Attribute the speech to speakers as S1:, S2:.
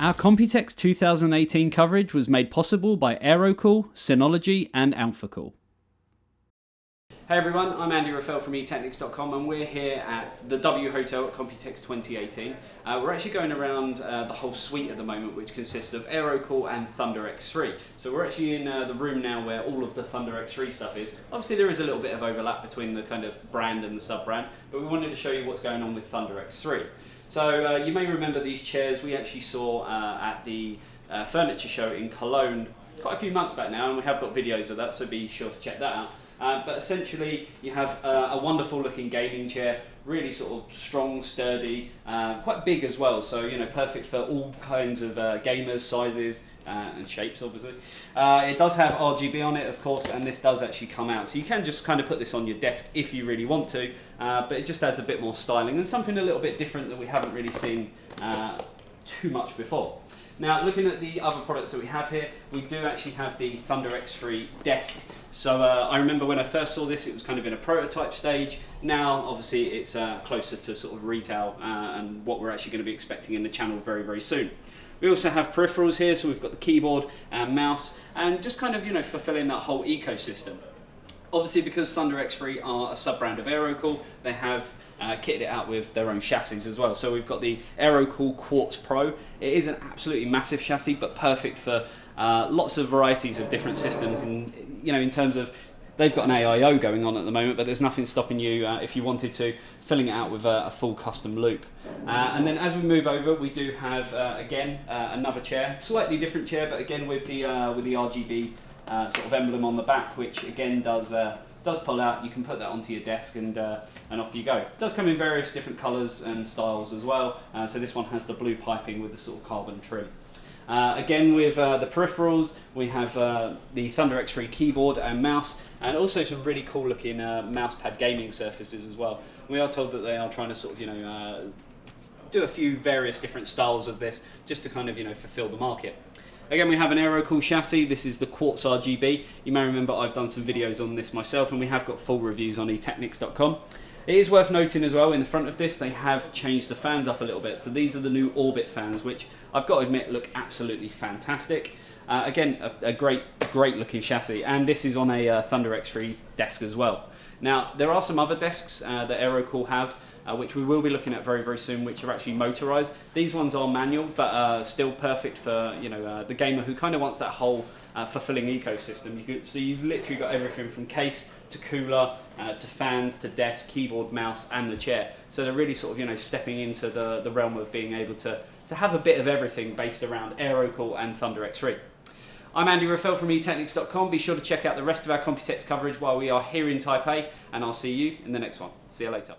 S1: Our Computex 2018 coverage was made possible by Aerocool, Synology and Alphacool. Hey everyone, I'm Andy Raffel from eTeknix.com and we're here at the W Hotel at Computex 2018. We're actually going around the whole suite at the moment, which consists of Aerocool and ThunderX3. So we're actually in the room now where all of the ThunderX3 stuff is. Obviously there is a little bit of overlap between the kind of brand and the sub-brand, but we wanted to show you what's going on with ThunderX3. So you may remember these chairs we actually saw at the furniture show in Cologne quite a few months back now, and we have got videos of that, so be sure to check that out. But essentially you have a wonderful looking gaming chair, really sort of strong, sturdy, quite big as well, so you know, perfect for all kinds of gamers, sizes and shapes obviously. It does have RGB on it of course, and this does actually come out, so you can just kind of put this on your desk if you really want to, but it just adds a bit more styling and something a little bit different that we haven't really seen too much before. Now, looking at the other products that we have here, we do actually have the ThunderX3 desk. So I remember when I first saw this, it was kind of in a prototype stage. Now, obviously, it's closer to sort of retail and what we're actually going to be expecting in the channel very, very soon. We also have peripherals here, so we've got the keyboard and mouse, and just kind of, you know, fulfilling that whole ecosystem. Obviously, because ThunderX3 are a sub-brand of Aerocool, they have kitted it out with their own chassis as well. So we've got the Aerocool Quartz Pro. It is an absolutely massive chassis, but perfect for lots of varieties of different systems. And you know, in terms of, they've got an AIO going on at the moment, but there's nothing stopping you, if you wanted to, filling it out with a full custom loop. And then as we move over, we do have again another chair, slightly different chair, but again with the RGB sort of emblem on the back, which again does pull out. You can put that onto your desk and off you go. It does come in various different colours and styles as well. So this one has the blue piping with the sort of carbon trim. Again with the peripherals, we have the ThunderX3 keyboard and mouse, and also some really cool looking mousepad gaming surfaces as well. We are told that they are trying to sort of, you know, do a few various different styles of this just to kind of, you know, fulfill the market. Again, we have an Aerocool chassis. This is the Quartz RGB. You may remember I've done some videos on this myself, and we have got full reviews on eTeknix.com. It is worth noting as well, in the front of this, they have changed the fans up a little bit. So these are the new Orbit fans, which I've got to admit look absolutely fantastic. Again, a great looking chassis, and this is on a ThunderX3 desk as well. Now, there are some other desks that Aerocool have, which we will be looking at very, very soon, which are actually motorized. These ones are manual, but still perfect for, you know, the gamer who kind of wants that whole fulfilling ecosystem. So you've literally got everything from case to cooler to fans to desk, keyboard, mouse, and the chair. So they're really sort of, you know, stepping into the realm of being able to have a bit of everything based around Aerocool and ThunderX3. I'm Andy Raffel from eTeknix.com. Be sure to check out the rest of our Computex coverage while we are here in Taipei, and I'll see you in the next one. See you later.